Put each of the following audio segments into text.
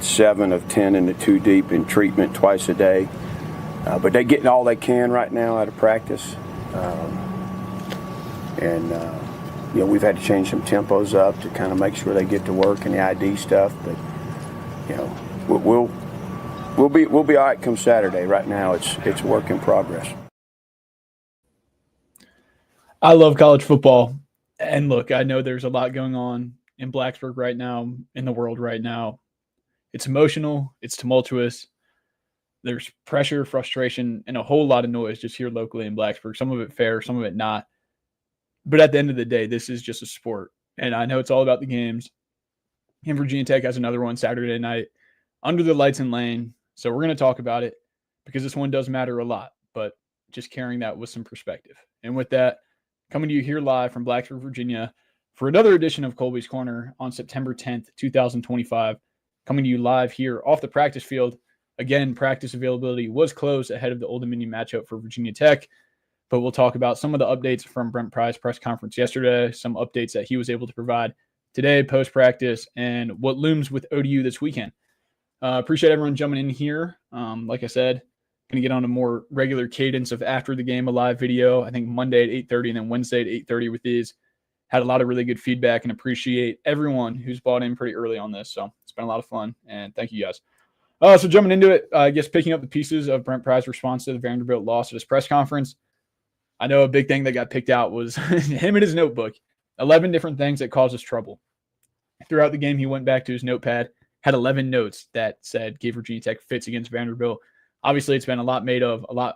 7 of 10 in the 2 deep in treatment twice a day. But they're getting all they can right now out of practice. We've had to change some tempos up to kind of make sure they get to work and the ID stuff. But, we'll be all right come Saturday. Right now, it's work in progress. I love college football. And look, I know there's a lot going on in Blacksburg right now, in the world right now. It's emotional. It's tumultuous. There's pressure, frustration, and a whole lot of noise just here locally in Blacksburg. Some of it fair, some of it not. But at the end of the day, this is just a sport. And I know it's all about the games. And Virginia Tech has another one Saturday night under the lights in Lane. So we're going to talk about it because this one does matter a lot, but just carrying that with some perspective. And with that, coming to you here live from Blacksburg, Virginia for another edition of Kolby's Corner on September 10th, 2025. Coming to you live here off the practice field. Again, practice availability was closed ahead of the Old Dominion matchup for Virginia Tech. But we'll talk about some of the updates from Brent Pry's press conference yesterday, some updates that he was able to provide today, post-practice, and what looms with ODU this weekend. Appreciate everyone jumping in here. Like I said, going to get on a more regular cadence of after the game, a live video, I think Monday at 8:30 and then Wednesday at 8:30 with these. Had a lot of really good feedback and appreciate everyone who's bought in pretty early on this. So it's been a lot of fun, and thank you guys. So jumping into it, I guess picking up the pieces of Brent Pry's response to the Vanderbilt loss at his press conference. I know a big thing that got picked out was him and his notebook. 11 different things that caused us trouble. Throughout the game, he went back to his notepad, had 11 notes that said gave Virginia Tech fits against Vanderbilt. Obviously, it's been a lot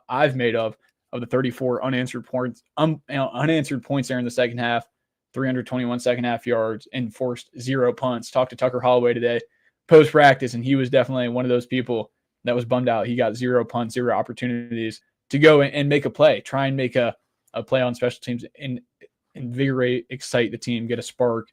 I've made of the 34 unanswered points there in the second half, 321 second half yards, and forced 0 punts. Talked to Tucker Holloway today post-practice, and he was definitely one of those people that was bummed out. He got 0 punts, 0 opportunities to go and make a play, try and make a play on special teams and invigorate, excite the team, get a spark.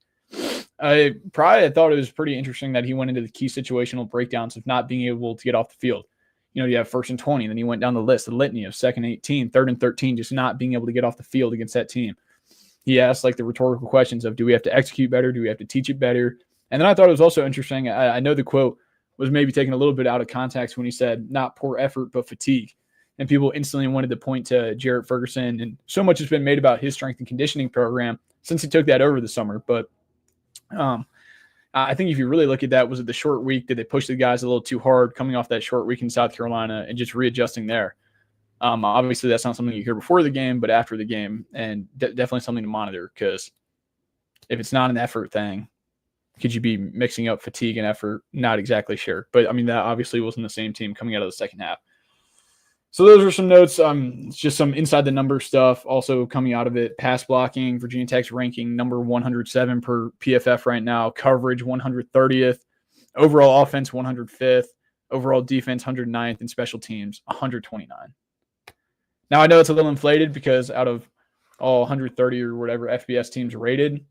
I thought it was pretty interesting that he went into the key situational breakdowns of not being able to get off the field. You have 1st and 20, and then he went down the list, the litany of 2nd and 18, 3rd and 13, just not being able to get off the field against that team. He asked the rhetorical questions of, do we have to execute better? Do we have to teach it better? And then I thought it was also interesting. I know the quote was maybe taken a little bit out of context when he said, not poor effort, but fatigue. And people instantly wanted to point to Jarrett Ferguson. And so much has been made about his strength and conditioning program since he took that over the summer. But I think if you really look at that, was it the short week? Did they push the guys a little too hard coming off that short week in South Carolina and just readjusting there? Obviously, that's not something you hear before the game, but after the game, and definitely something to monitor, because if it's not an effort thing, could you be mixing up fatigue and effort? Not exactly sure. But, that obviously wasn't the same team coming out of the second half. So those are some notes. Just some inside the number stuff also coming out of it. Pass blocking, Virginia Tech's ranking number 107 per PFF right now. Coverage 130th. Overall offense 105th. Overall defense 109th. And special teams 129. Now I know it's a little inflated because out of all 130 or whatever FBS teams rated,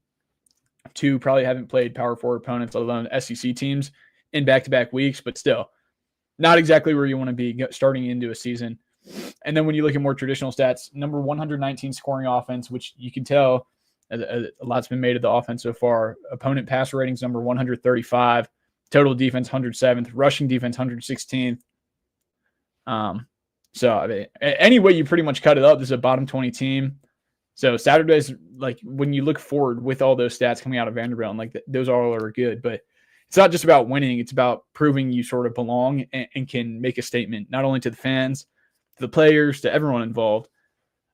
2 probably haven't played Power 4 opponents, let alone SEC teams, in back-to-back weeks, but still. Not exactly where you want to be starting into a season. And then when you look at more traditional stats, number 119 scoring offense, which you can tell a lot's been made of the offense so far. Opponent pass ratings number 135, total defense 107th, rushing defense 116th. Any way you pretty much cut it up, this is a bottom 20 team. So Saturday's, when you look forward with all those stats coming out of Vanderbilt, those all are good, but it's not just about winning. It's about proving you sort of belong and can make a statement, not only to the fans, to the players, to everyone involved.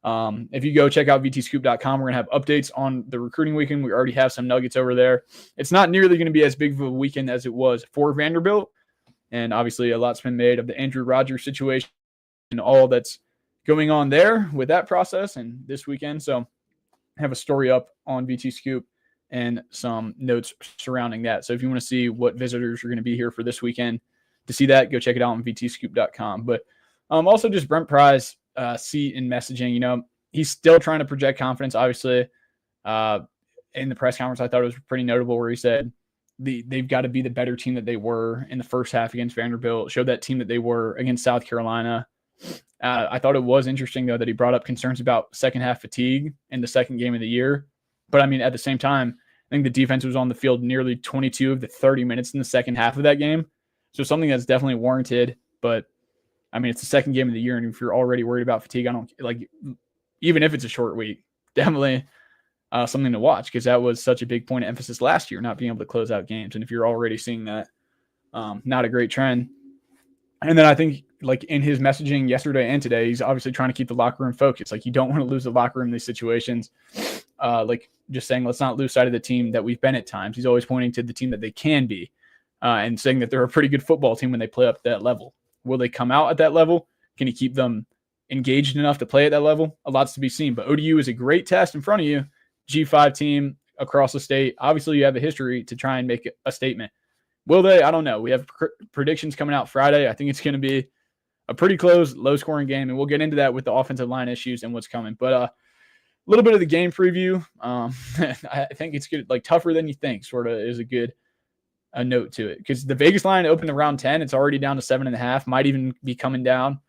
If you go check out vtscoop.com, we're going to have updates on the recruiting weekend. We already have some nuggets over there. It's not nearly going to be as big of a weekend as it was for Vanderbilt. And obviously a lot's been made of the Andrew Rogers situation and all that's going on there with that process and this weekend. So I have a story up on VT Scoop and some notes surrounding that. So if you want to see what visitors are going to be here for this weekend, to see that, go check it out on vtscoop.com. But also just Brent Pry's seat in messaging. He's still trying to project confidence, obviously. In the press conference, I thought it was pretty notable where he said they've got to be the better team that they were in the first half against Vanderbilt, showed that team that they were against South Carolina. I thought it was interesting, though, that he brought up concerns about second half fatigue in the second game of the year. But, at the same time, I think the defense was on the field nearly 22 of the 30 minutes in the second half of that game. So something that's definitely warranted. But I mean, it's the second game of the year, and if you're already worried about fatigue, I don't like, even if it's a short week, definitely something to watch, because that was such a big point of emphasis last year, not being able to close out games. And if you're already seeing that, not a great trend. And then I think, like, in his messaging yesterday and today, he's obviously trying to keep the locker room focused. Like, you don't want to lose the locker room in these situations. Like, just saying, let's not lose sight of the team that we've been at times. He's always pointing to the team that they can be, and saying that they're a pretty good football team when they play up at that level. Will they come out at that level? Can he keep them engaged enough to play at that level? A lot's to be seen. But ODU is a great test in front of you. G5 team across the state. Obviously, you have a history to try and make a statement. Will they? I don't know. We have predictions coming out Friday. I think it's going to be a pretty close, low-scoring game, and we'll get into that with the offensive line issues and what's coming. But a little bit of the game preview. I think it's good, like tougher than you think, sort of is a note to it, because the Vegas line opened around 10. It's already down to 7.5. Might even be coming down.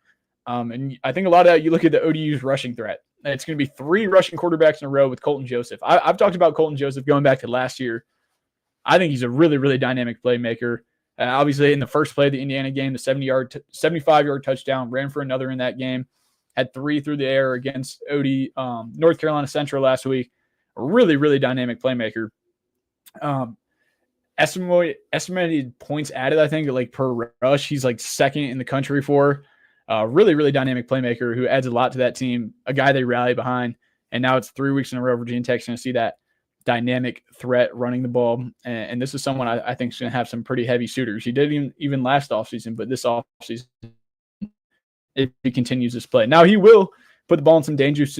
And I think a lot of that, you look at the ODU's rushing threat. It's going to be 3 rushing quarterbacks in a row with Colton Joseph. I've talked about Colton Joseph going back to last year. I think he's a really, really dynamic playmaker. Obviously, in the first play of the Indiana game, the 75-yard touchdown, ran for another in that game, had 3 through the air against North Carolina Central last week. A really, really dynamic playmaker. Estimated points added, I think, like per rush, he's like second in the country for. Really, really dynamic playmaker who adds a lot to that team, a guy they rally behind. And now it's 3 weeks in a row Virginia Tech's going to see that dynamic threat running the ball. And this is someone I think is going to have some pretty heavy suitors. He did even last offseason, but this offseason, if he continues this play. Now, he will put the ball in some dangerous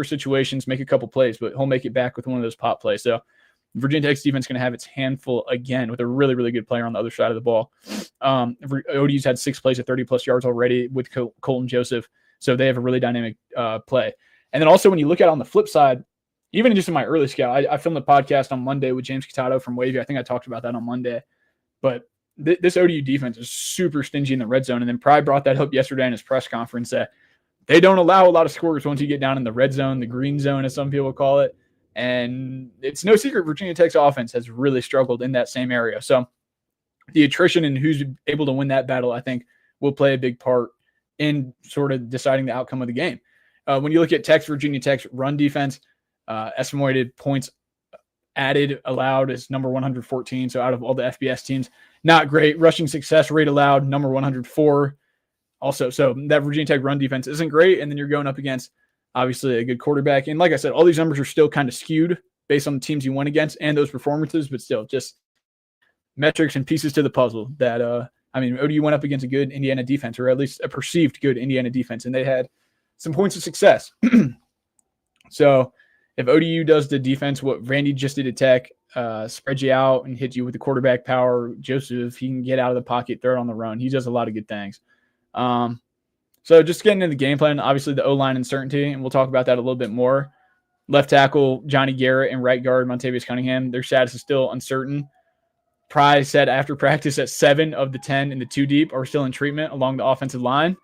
situations, make a couple plays, but he'll make it back with one of those pop plays. So Virginia Tech's defense is going to have its handful again with a really, really good player on the other side of the ball. ODU's had 6 plays of 30-plus yards already with Colton Joseph, so they have a really dynamic play. And then also when you look at it on the flip side, even just in my early scout, I filmed a podcast on Monday with James Catato from Wavy. I think I talked about that on Monday. But this ODU defense is super stingy in the red zone. And then Pry brought that up yesterday in his press conference that they don't allow a lot of scores once you get down in the red zone, the green zone, as some people call it. And it's no secret Virginia Tech's offense has really struggled in that same area. So the attrition and who's able to win that battle, I think, will play a big part in sort of deciding the outcome of the game. When you look at Virginia Tech's run defense, estimated points added allowed is number 114. So out of all the FBS teams, not great. Rushing success rate allowed, number 104. Also, so that Virginia Tech run defense isn't great. And then you're going up against, obviously, a good quarterback. And like I said, all these numbers are still kind of skewed based on the teams you went against and those performances, but still just metrics and pieces to the puzzle that, ODU went up against a good Indiana defense, or at least a perceived good Indiana defense, and they had some points of success. So if ODU does the defense, what Vandy just did at Tech, spread you out and hit you with the quarterback power, Joseph, he can get out of the pocket, throw it on the run. He does a lot of good things. So just getting into the game plan, obviously the O-line uncertainty, and we'll talk about that a little bit more. Left tackle, Johnny Garrett, and right guard, Montavious Cunningham, their status is still uncertain. Pry said after practice that 7 of the 10 in the 2 deep are still in treatment along the offensive line.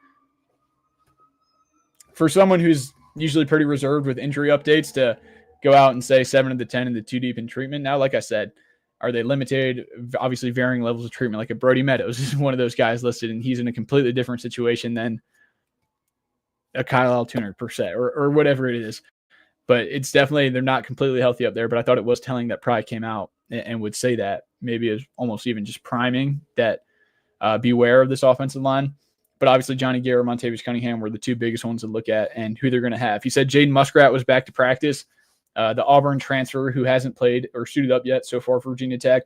For someone who's usually pretty reserved with injury updates to go out and say 7 of the 10 in the 2 deep in treatment. Now, like I said, are they limited? Obviously, varying levels of treatment. Like a Brody Meadows is one of those guys listed, and he's in a completely different situation than a Kyle Altuner per se, or whatever it is. But it's definitely, they're not completely healthy up there. But I thought it was telling that Pry came out and would say that, maybe as almost even just priming that beware of this offensive line. But obviously, Johnny Garrett, Montavious Cunningham were the 2 biggest ones to look at and who they're going to have. He said Jaden Muskrat was back to practice. The Auburn transfer who hasn't played or suited up yet so far for Virginia Tech.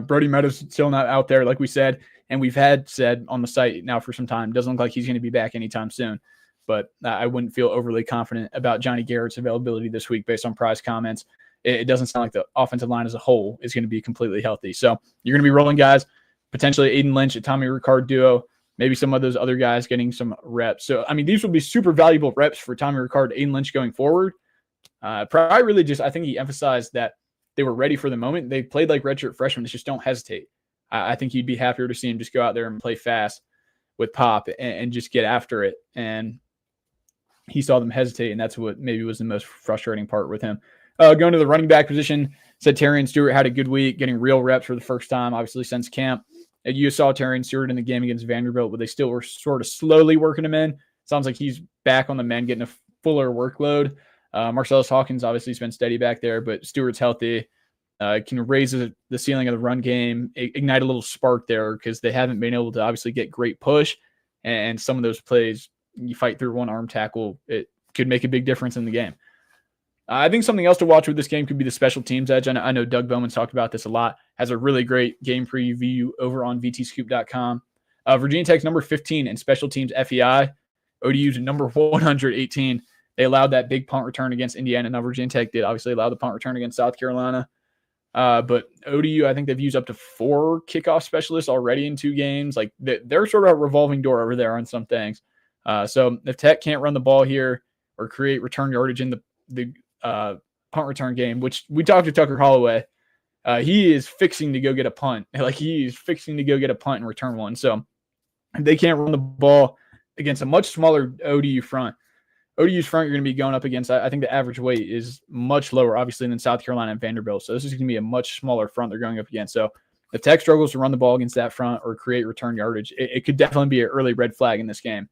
Brody Meadows still not out there, like we said, and we've had said on the site now for some time. Doesn't look like he's going to be back anytime soon. But I wouldn't feel overly confident about Johnny Garrett's availability this week based on Pry's comments. It doesn't sound like the offensive line as a whole is going to be completely healthy. So you're going to be rolling guys, potentially Aiden Lynch, a Tommy Ricard duo, maybe some of those other guys getting some reps. So, these will be super valuable reps for Tommy Ricard, Aiden Lynch going forward. Pry really just, I think he emphasized that they were ready for the moment. They played like redshirt freshmen. They just don't hesitate. I think he'd be happier to see him just go out there and play fast with pop and just get after it. And he saw them hesitate, and that's what maybe was the most frustrating part with him. Going to the running back position, said Terrian Stewart had a good week, getting real reps for the first time, obviously, since camp. You saw Terry Stewart in the game against Vanderbilt, but they still were sort of slowly working him in. Sounds like he's back on the mend, getting a fuller workload. Marcellus Hawkins obviously has been steady back there, but Stewart's healthy. Can raise the ceiling of the run game, ignite a little spark there because they haven't been able to obviously get great push. And some of those plays, you fight through one arm tackle, it could make a big difference in the game. I think something else to watch with this game could be the special teams edge. I know Doug Bowman's talked about this a lot, has a really great game preview over on vtscoop.com. Virginia Tech's number 15 in special teams FEI. ODU's number 118. They allowed that big punt return against Indiana. Now Virginia Tech did obviously allow the punt return against South Carolina. But ODU, I think they've used up to 4 kickoff specialists already in 2 games. Like they're sort of a revolving door over there on some things. So if Tech can't run the ball here or create return yardage in the punt return game, which we talked to Tucker Holloway, he is fixing to go get a punt. Like he's fixing to go get a punt and return one. So if they can't run the ball against a much smaller ODU front, ODU's front, you're going to be going up against, I think the average weight is much lower, obviously, than South Carolina and Vanderbilt. So this is going to be a much smaller front they're going up against. So if Tech struggles to run the ball against that front or create return yardage, it could definitely be an early red flag in this game.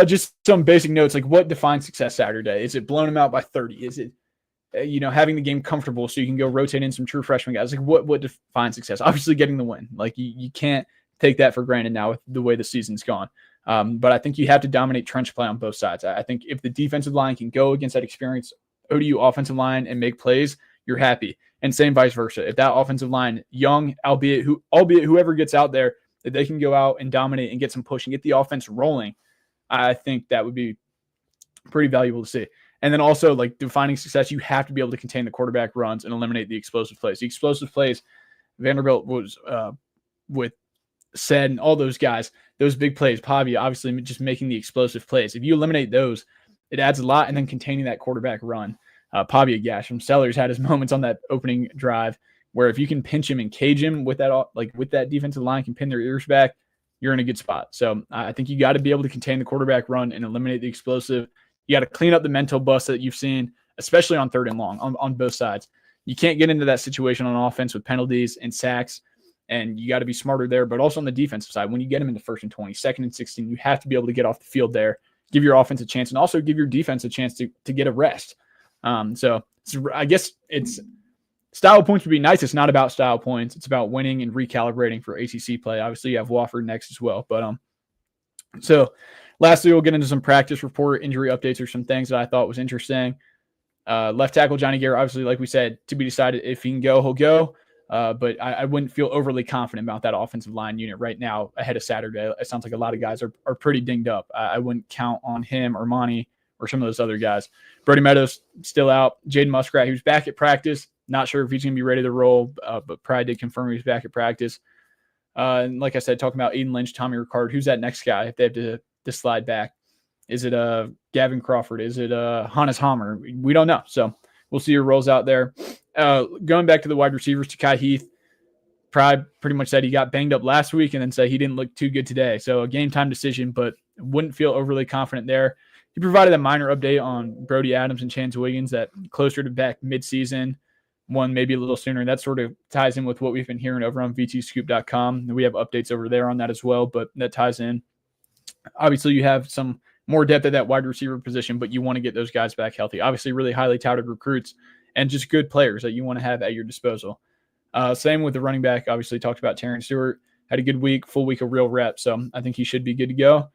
Just some basic notes, like what defines success Saturday? Is it blowing them out by 30? Is it, having the game comfortable so you can go rotate in some true freshman guys? Like what defines success? Obviously getting the win. Like you can't take that for granted now with the way the season's gone. But I think you have to dominate trench play on both sides. I think if the defensive line can go against that experienced ODU offensive line and make plays, you're happy. And same vice versa. If that offensive line, young, albeit whoever gets out there, that they can go out and dominate and get some push and get the offense rolling, I think that would be pretty valuable to see. And then also, like, defining success, you have to be able to contain the quarterback runs and eliminate the explosive plays. The explosive plays, Vanderbilt was with Said and all those guys, those big plays, Pavia obviously just making the explosive plays. If you eliminate those, it adds a lot, and then containing that quarterback run. Pavia Gash from Sellers had his moments on that opening drive where if you can pinch him and cage him with that defensive line, can pin their ears back, you're in a good spot. So I think you got to be able to contain the quarterback run and eliminate the explosive. You got to clean up the mental bust that you've seen, especially on 3rd and long on both sides. You can't get into that situation on offense with penalties and sacks. And you got to be smarter there, but also on the defensive side, when you get them into 1st and 20, 2nd and 16, you have to be able to get off the field there, give your offense a chance, and also give your defense a chance to get a rest. So I guess it's style points would be nice. It's not about style points. It's about winning and recalibrating for ACC play. Obviously, you have Wofford next as well. But so lastly, we'll get into some practice report, injury updates, or some things that I thought was interesting. Left tackle Johnny Garrett, obviously, like we said, to be decided. If he can go, he'll go. But I wouldn't feel overly confident about that offensive line unit right now ahead of Saturday. It sounds like a lot of guys are pretty dinged up. I wouldn't count on him or Monty or some of those other guys. Brody Meadows still out. Jaden Muskrat, he was back at practice. Not sure if he's going to be ready to roll, but Pride did confirm he was back at practice. And like I said, talking about Aiden Lynch, Tommy Ricard, who's that next guy if they have to slide back? Is it Gavin Crawford? Is it Hannes Hammer? We don't know. So we'll see who rolls out there. Going back to the wide receivers, Takai Heath, Pride pretty much said he got banged up last week and then said he didn't look too good today. So a game time decision, but wouldn't feel overly confident there. He provided a minor update on Brody Adams and Chance Wiggins that closer to back midseason, one maybe a little sooner. That sort of ties in with what we've been hearing over on vtscoop.com. We have updates over there on that as well, but that ties in. Obviously, you have some more depth at that wide receiver position, but you want to get those guys back healthy. Obviously, really highly touted recruits and just good players that you want to have at your disposal. Same with the running back. Obviously, talked about Terrence Stewart. Had a good week, full week of real reps, so I think he should be good to go.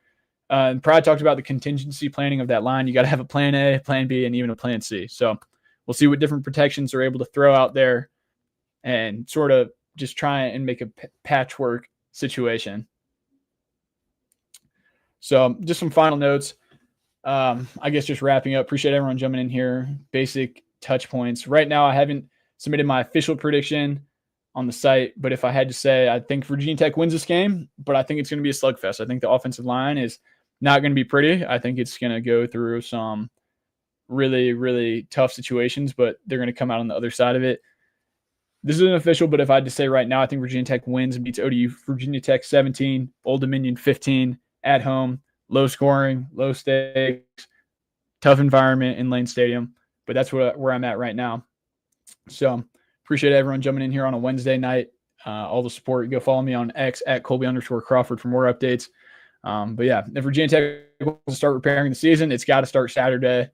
And Pride talked about the contingency planning of that line. You got to have a plan A, plan B, and even a plan C. So we'll see what different protections are able to throw out there and sort of just try and make a patchwork situation. So just some final notes. I guess just wrapping up. Appreciate everyone jumping in here. Basic touch points. Right now, I haven't submitted my official prediction on the site, but if I had to say, I think Virginia Tech wins this game, but I think it's going to be a slugfest. I think the offensive line is not going to be pretty. I think it's going to go through some really, really tough situations, but they're going to come out on the other side of it. This isn't official, but if I had to say right now, I think Virginia Tech wins and beats ODU. Virginia Tech 17, Old Dominion 15, at home, low scoring, low stakes, tough environment in Lane Stadium. But that's where I'm at right now. So appreciate everyone jumping in here on a Wednesday night. all the support. Go follow me on X at Kolby_Crawford for more updates. But yeah, if Virginia Tech wants to start preparing the season, it's got to start Saturday.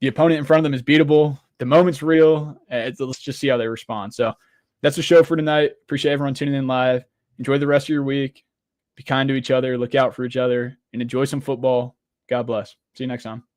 The opponent in front of them is beatable. The moment's real. Let's just see how they respond. So that's the show for tonight. Appreciate everyone tuning in live. Enjoy the rest of your week. Be kind to each other. Look out for each other. And enjoy some football. God bless. See you next time.